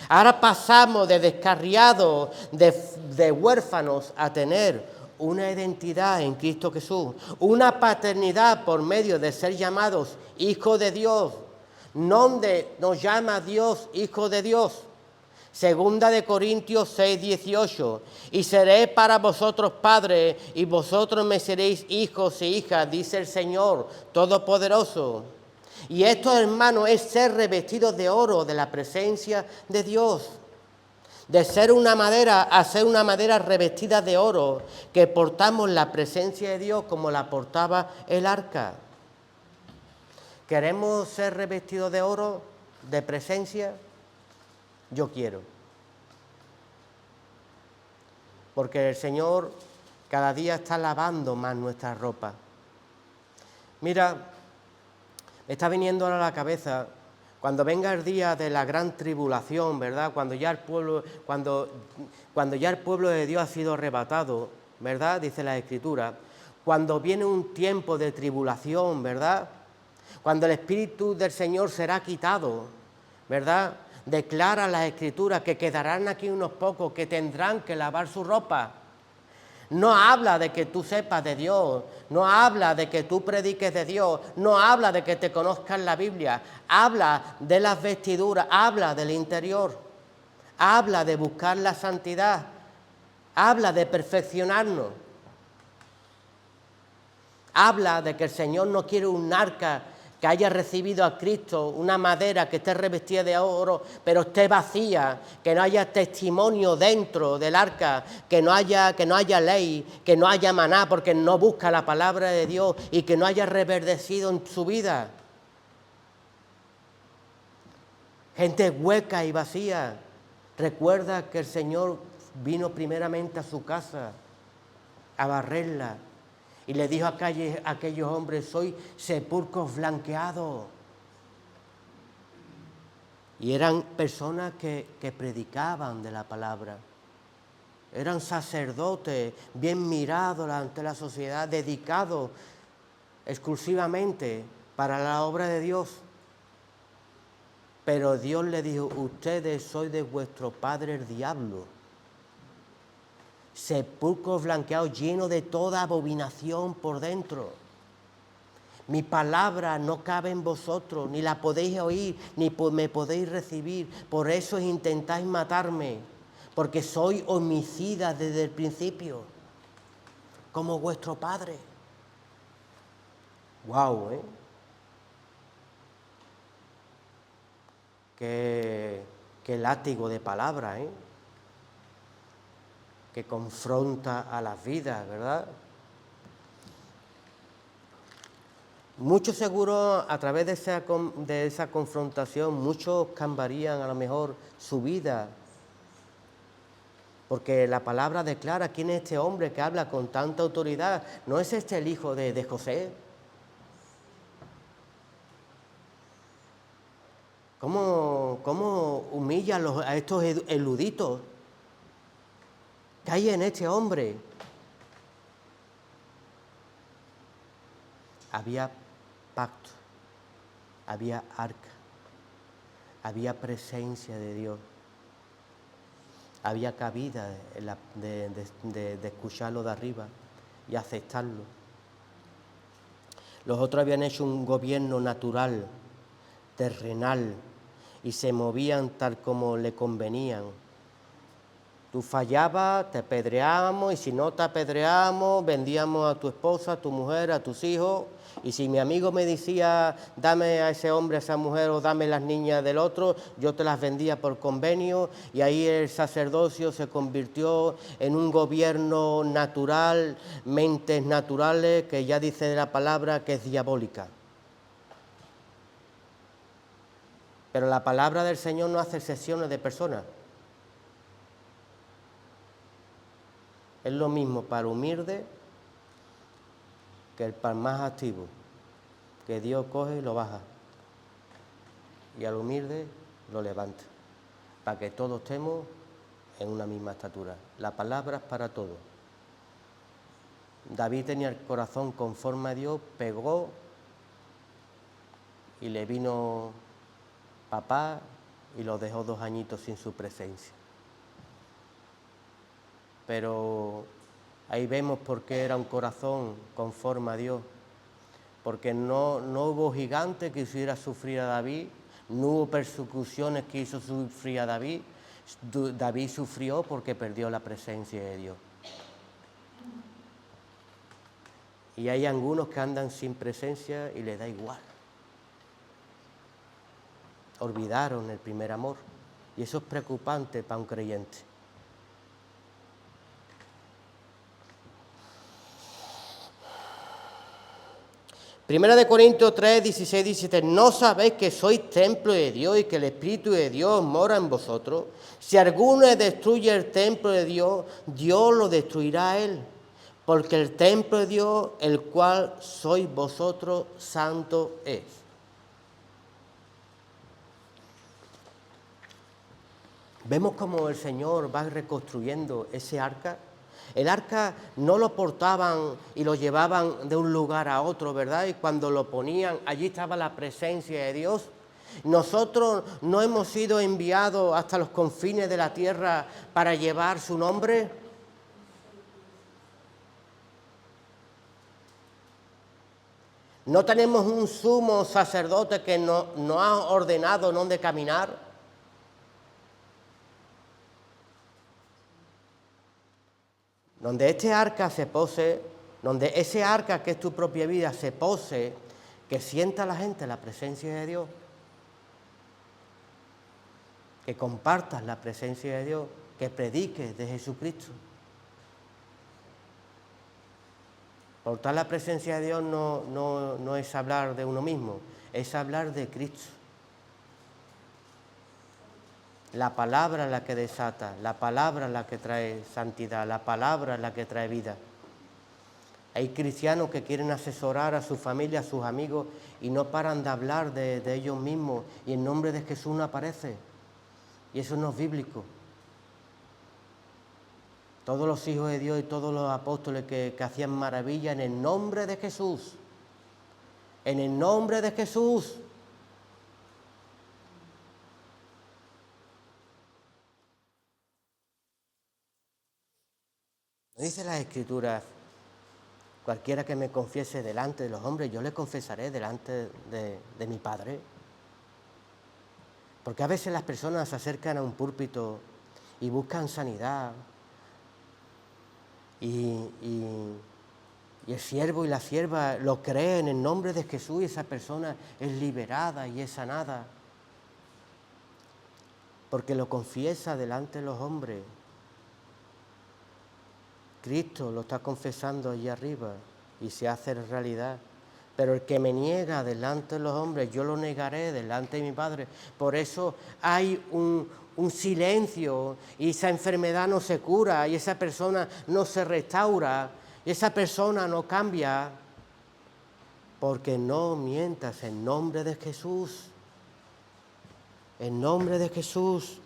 Ahora pasamos de descarriados, de huérfanos, a tener una identidad en Cristo Jesús, una paternidad por medio de ser llamados hijos de Dios, donde nos llama Dios hijos de Dios. Segunda de Corintios 6:18, y seré para vosotros padre, y vosotros me seréis hijos e hijas, dice el Señor Todopoderoso. Y esto, hermanos, es ser revestidos de oro, de la presencia de Dios. De ser una madera a ser una madera revestida de oro, que portamos la presencia de Dios como la portaba el arca. ¿Queremos ser revestidos de oro, de presencia? Yo quiero. Porque el Señor cada día está lavando más nuestra ropa. Mira, me está viniendo ahora a la cabeza, cuando venga el día de la gran tribulación, ¿verdad? Cuando ya el pueblo de Dios ha sido arrebatado, ¿verdad? Dice la Escritura. Cuando viene un tiempo de tribulación, ¿verdad? Cuando el Espíritu del Señor será quitado, ¿verdad? Declara la Escritura que quedarán aquí unos pocos que tendrán que lavar su ropa. No habla de que tú sepas de Dios, no habla de que tú prediques de Dios, no habla de que te conozcas la Biblia, habla de las vestiduras, habla del interior, habla de buscar la santidad, habla de perfeccionarnos, habla de que el Señor no quiere un arca que haya recibido a Cristo, una madera que esté revestida de oro, pero esté vacía, que no haya testimonio dentro del arca, que no haya ley, que no haya maná, porque no busca la palabra de Dios y que no haya reverdecido en su vida. Gente hueca y vacía. Recuerda que el Señor vino primeramente a su casa a barrerla Y le dijo a aquellos hombres, sois sepulcros blanqueados. Y eran personas que predicaban de la palabra. Eran sacerdotes bien mirados ante la sociedad, dedicados exclusivamente para la obra de Dios. Pero Dios le dijo, ustedes sois de vuestro padre el diablo. Sepulcros blanqueados, llenos de toda abominación por dentro. Mi palabra no cabe en vosotros, ni la podéis oír, ni me podéis recibir. Por eso intentáis matarme, porque soy homicida desde el principio, como vuestro padre. ¡Guau! Qué látigo de palabras, que confronta a las vidas, ¿verdad? Muchos seguro a través de esa confrontación, muchos cambiarían a lo mejor su vida, porque la palabra declara quién es este hombre que habla con tanta autoridad. ¿No es este el hijo de José? ¿Cómo humilla a estos eruditos que hay en este hombre? Había pacto, había arca, había presencia de Dios, había cabida de escucharlo de arriba y aceptarlo. Los otros habían hecho un gobierno natural, terrenal, y se movían tal como le convenían. Tú fallabas, te apedreábamos, y si no te apedreábamos, vendíamos a tu esposa, a tu mujer, a tus hijos. Y si mi amigo me decía, dame a ese hombre, a esa mujer, o dame las niñas del otro, yo te las vendía por convenio, y ahí el sacerdocio se convirtió en un gobierno natural, mentes naturales, que ya dice de la palabra que es diabólica. Pero la palabra del Señor no hace excepciones de personas. Es lo mismo para humilde que para el más activo, que Dios coge y lo baja, y al humilde lo levanta, para que todos estemos en una misma estatura. La palabra es para todos. David tenía el corazón conforme a Dios, pegó y le vino papá y lo dejó 2 añitos sin su presencia. Pero ahí vemos por qué era un corazón conforme a Dios, porque no hubo gigante que hiciera sufrir a David, no hubo persecuciones que hizo sufrir a David. David sufrió porque perdió la presencia de Dios. Y hay algunos que andan sin presencia y les da igual. Olvidaron el primer amor, y eso es preocupante para un creyente. Primera de Corintios 3, 16, 17, ¿no sabéis que sois templo de Dios y que el Espíritu de Dios mora en vosotros? Si alguno destruye el templo de Dios, Dios lo destruirá a él, porque el templo de Dios, el cual sois vosotros, santo es. Vemos cómo el Señor va reconstruyendo ese arca. El arca no lo portaban y lo llevaban de un lugar a otro, ¿verdad? Y cuando lo ponían, allí estaba la presencia de Dios. Nosotros no hemos sido enviados hasta los confines de la tierra para llevar su nombre. No tenemos un sumo sacerdote que nos ha ordenado dónde caminar. Donde este arca se pose, donde ese arca que es tu propia vida se pose, que sienta la gente la presencia de Dios, que compartas la presencia de Dios, que prediques de Jesucristo. Portar la presencia de Dios no es hablar de uno mismo, es hablar de Cristo. La palabra es la que desata, la palabra es la que trae santidad, la palabra es la que trae vida. Hay cristianos que quieren asesorar a su familia, a sus amigos, y no paran de hablar de ellos mismos, y el nombre de Jesús no aparece. Y eso no es bíblico. Todos los hijos de Dios y todos los apóstoles que hacían maravillas en el nombre de Jesús. En el nombre de Jesús. Dice las Escrituras: cualquiera que me confiese delante de los hombres, yo le confesaré delante de mi Padre. Porque a veces las personas se acercan a un púlpito y buscan sanidad, y el siervo y la sierva lo creen en el nombre de Jesús, y esa persona es liberada y es sanada, porque lo confiesa delante de los hombres. Cristo lo está confesando allí arriba y se hace realidad. Pero el que me niega delante de los hombres, yo lo negaré delante de mi Padre. Por eso hay un silencio, y esa enfermedad no se cura, y esa persona no se restaura, y esa persona no cambia, porque no mientas en nombre de Jesús. En nombre de Jesús.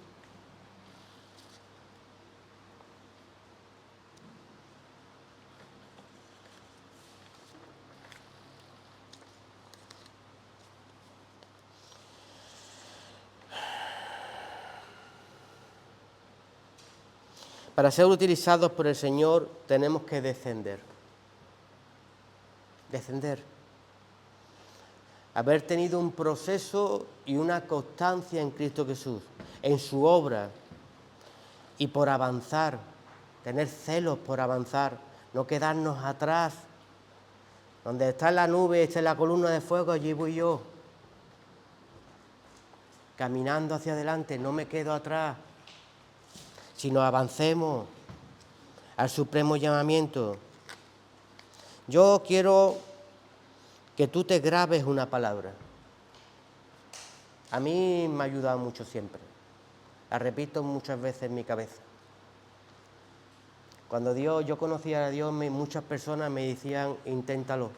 Para ser utilizados por el Señor tenemos que descender. Descender. Haber tenido un proceso y una constancia en Cristo Jesús, en su obra, y por avanzar, tener celos por avanzar, no quedarnos atrás. Donde está la nube, está la columna de fuego, allí voy yo, caminando hacia adelante, no me quedo atrás, sino avancemos al supremo llamamiento. Yo quiero que tú te grabes una palabra. A mí me ha ayudado mucho siempre. La repito muchas veces en mi cabeza. Cuando yo conocía a Dios, muchas personas me decían: inténtalo.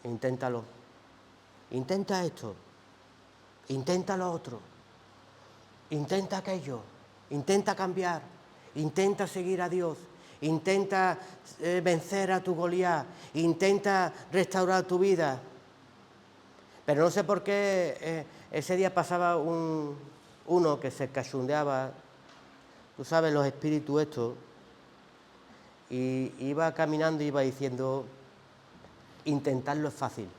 Inténtalo. Intenta esto. Intenta lo otro. Intenta aquello. Intenta cambiar. Intenta seguir a Dios. Intenta vencer a tu Goliat. Intenta restaurar tu vida. Pero no sé por qué ese día pasaba uno que se cachondeaba, tú sabes, los espíritus estos, y iba caminando y iba diciendo: intentarlo es fácil.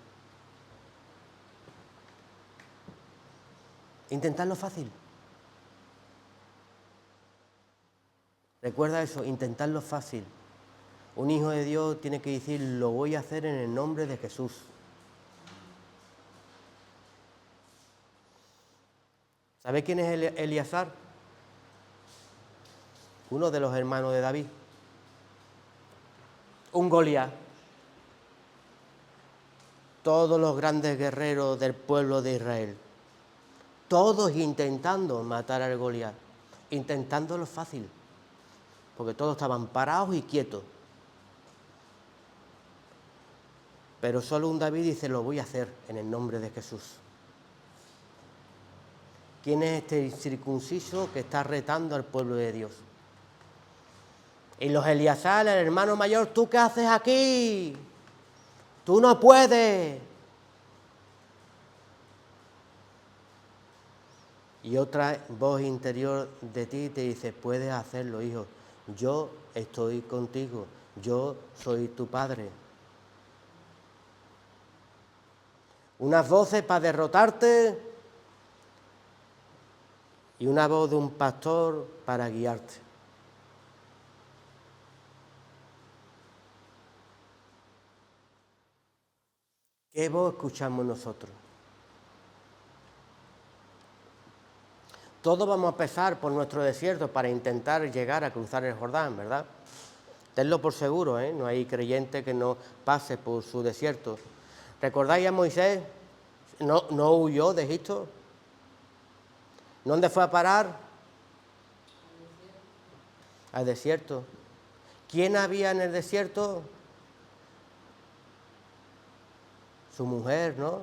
Intentarlo es fácil. Recuerda eso, intentarlo es fácil. Un hijo de Dios tiene que decir: lo voy a hacer en el nombre de Jesús. ¿Sabe quién es Eleazar? Uno de los hermanos de David. Un Goliat. Todos los grandes guerreros del pueblo de Israel, todos intentando matar al Goliat, intentándolo fácil, porque todos estaban parados y quietos. Pero solo un David dice: lo voy a hacer en el nombre de Jesús. ¿Quién es este incircunciso que está retando al pueblo de Dios? Y los Eleazar, el hermano mayor: ¿tú qué haces aquí? Tú no puedes. Y otra voz interior de ti te dice: puedes hacerlo, hijo. Yo estoy contigo. Yo soy tu padre. Unas voces para derrotarte y una voz de un pastor para guiarte. ¿Qué voz escuchamos nosotros? Todos vamos a pasar por nuestro desierto para intentar llegar a cruzar el Jordán, ¿verdad? Tenlo por seguro, ¿eh? No hay creyente que no pase por su desierto. ¿Recordáis a Moisés? No huyó de Egipto. ¿Dónde fue a parar? Al desierto. ¿Quién había en el desierto? Su mujer, ¿no?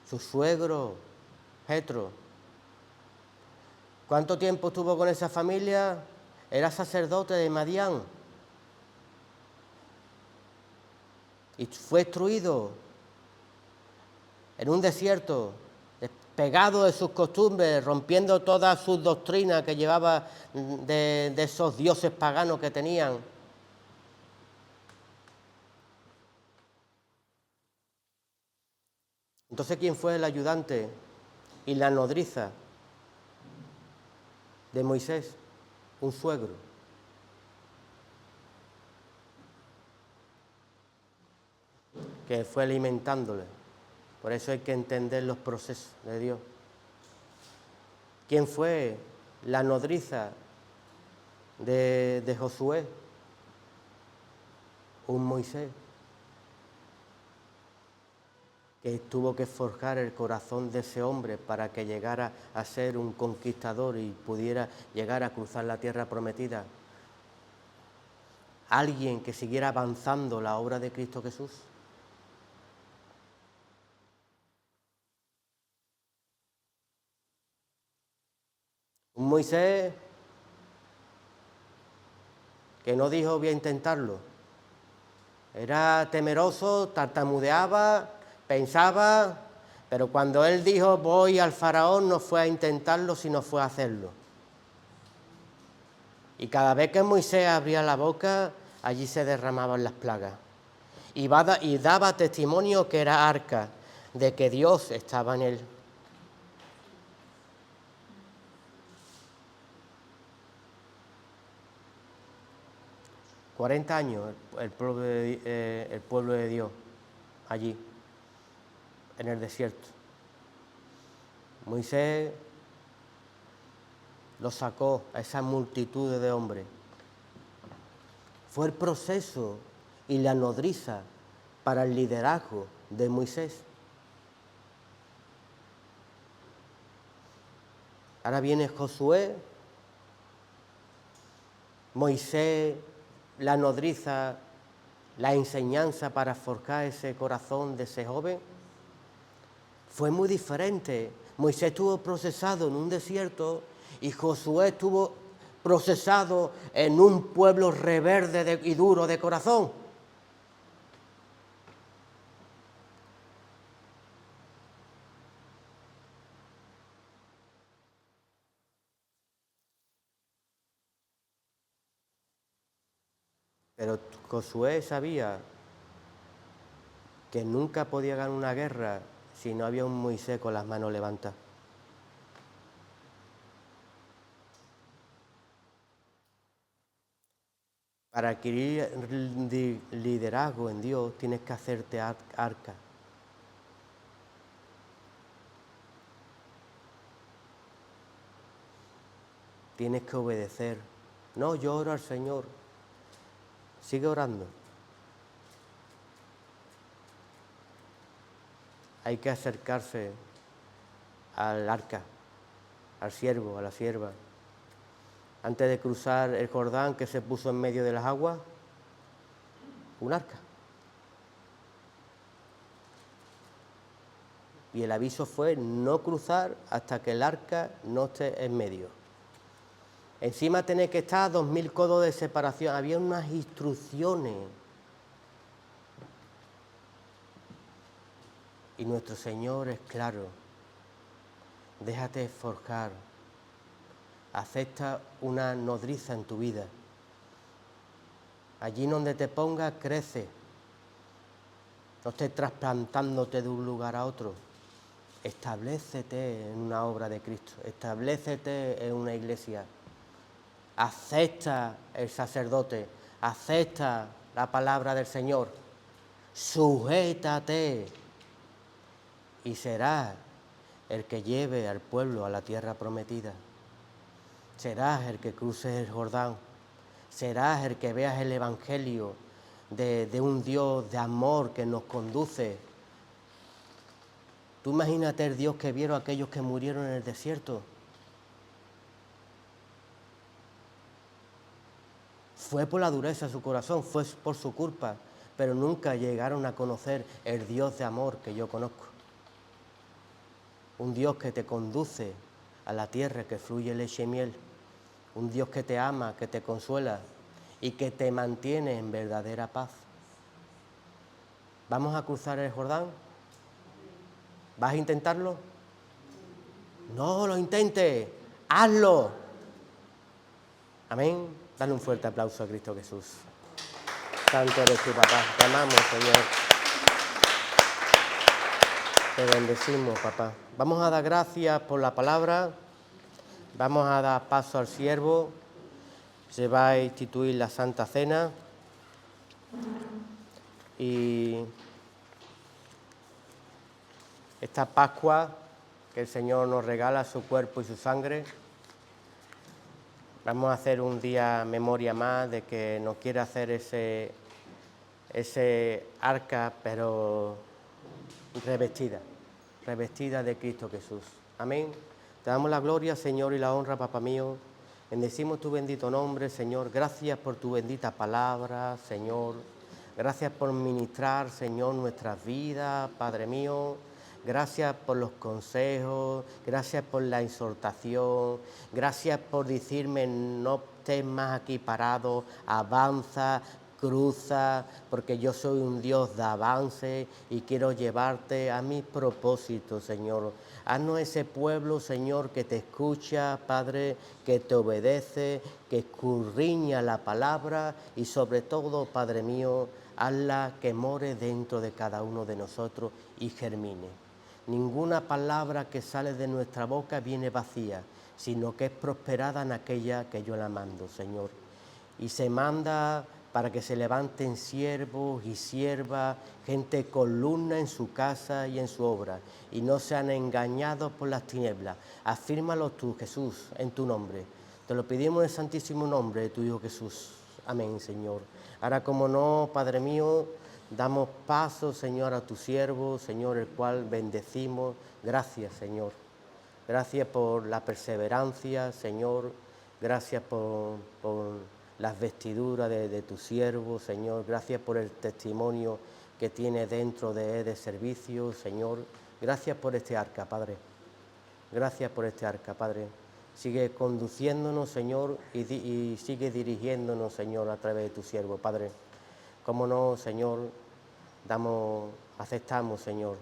Su suegro, Jetro. ¿Cuánto tiempo estuvo con esa familia? Era sacerdote de Madián. Y fue instruido en un desierto, despegado de sus costumbres, rompiendo todas sus doctrinas que llevaba de esos dioses paganos que tenían. Entonces, ¿quién fue el ayudante y la nodriza de Moisés? Un suegro. Que fue alimentándole. Por eso hay que entender los procesos de Dios. ¿Quién fue la nodriza de Josué? Un Moisés que tuvo que forjar el corazón de ese hombre para que llegara a ser un conquistador y pudiera llegar a cruzar la tierra prometida. Alguien que siguiera avanzando la obra de Cristo Jesús. Un Moisés que no dijo voy a intentarlo. Era temeroso, tartamudeaba, pensaba, pero cuando él dijo voy al faraón no fue a intentarlo, sino fue a hacerlo. Y cada vez que Moisés abría la boca, allí se derramaban las plagas. Y daba testimonio que era arca, de que Dios estaba en él. ...40 años el pueblo de Dios, allí, en el desierto. Moisés lo sacó a esa multitud de hombres. Fue el proceso y la nodriza para el liderazgo de Moisés. Ahora viene Josué, Moisés, la nodriza, la enseñanza para forjar ese corazón de ese joven. Fue muy diferente. Moisés estuvo procesado en un desierto y Josué estuvo procesado en un pueblo rebelde y duro de corazón. Pero Josué sabía que nunca podía ganar una guerra si no había un Moisés con las manos levantadas. Para adquirir liderazgo en Dios tienes que hacerte arca. Tienes que obedecer. No, yo oro al Señor. Sigue orando. Hay que acercarse al arca, al siervo, a la sierva. Antes de cruzar el Jordán, que se puso en medio de las aguas, un arca. Y el aviso fue no cruzar hasta que el arca no esté en medio. Encima tenía que estar a 2000 codos de separación. Había unas instrucciones. Y nuestro Señor es claro. Déjate forjar. Acepta una nodriza en tu vida. Allí donde te pongas, crece. No estés trasplantándote de un lugar a otro. Establécete en una obra de Cristo. Establécete en una iglesia. Acepta el sacerdote. Acepta la palabra del Señor. Sujétate. Y serás el que lleve al pueblo a la tierra prometida. Serás el que cruce el Jordán. Serás el que veas el evangelio de un Dios de amor que nos conduce. Tú imagínate el Dios que vieron aquellos que murieron en el desierto. Fue por la dureza de su corazón, fue por su culpa, pero nunca llegaron a conocer el Dios de amor que yo conozco. Un Dios que te conduce a la tierra que fluye leche y miel. Un Dios que te ama, que te consuela y que te mantiene en verdadera paz. ¿Vamos a cruzar el Jordán? ¿Vas a intentarlo? No lo intentes, hazlo. Amén. Dale un fuerte aplauso a Cristo Jesús. Santo eres tu papá, te amamos, Señor. Te bendecimos, papá. Vamos a dar gracias por la palabra. Vamos a dar paso al siervo. Se va a instituir la Santa Cena. Y esta Pascua que el Señor nos regala, su cuerpo y su sangre, vamos a hacer un día memoria más de que nos quiere hacer ese arca, pero revestida de Cristo Jesús. Amén. Te damos la gloria, Señor, y la honra, Papá mío. Bendecimos tu bendito nombre, Señor. Gracias por tu bendita palabra, Señor. Gracias por ministrar, Señor, nuestras vidas, Padre mío. Gracias por los consejos, gracias por la exhortación, gracias por decirme no estés más aquí parado, avanza, cruza, porque yo soy un Dios de avance y quiero llevarte a mis propósitos, Señor. Haznos ese pueblo, Señor, que te escucha, Padre, que te obedece, que escudriña la palabra y sobre todo, Padre mío, hazla que more dentro de cada uno de nosotros y germine. Ninguna palabra que sale de nuestra boca viene vacía, sino que es prosperada en aquella que yo la mando, Señor. Y se manda para que se levanten siervos y siervas, gente columna en su casa y en su obra, y no sean engañados por las tinieblas. Afírmalo tú, Jesús, en tu nombre. Te lo pedimos en el santísimo nombre de tu Hijo Jesús. Amén, Señor. Ahora, como no, Padre mío, damos paso, Señor, a tu siervo, Señor, el cual bendecimos. Gracias, Señor. Gracias por la perseverancia, Señor. Gracias por las vestiduras de tu siervo, Señor. Gracias por el testimonio que tiene dentro de servicio, Señor. Gracias por este arca, Padre. Gracias por este arca, Padre. Sigue conduciéndonos, Señor, y sigue dirigiéndonos, Señor, a través de tu siervo, Padre. Cómo no, Señor, aceptamos, Señor,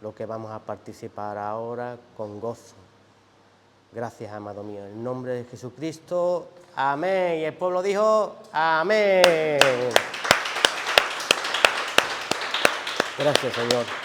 lo que vamos a participar ahora con gozo. Gracias, amado mío. En nombre de Jesucristo, amén. Y el pueblo dijo, amén. Gracias, Señor.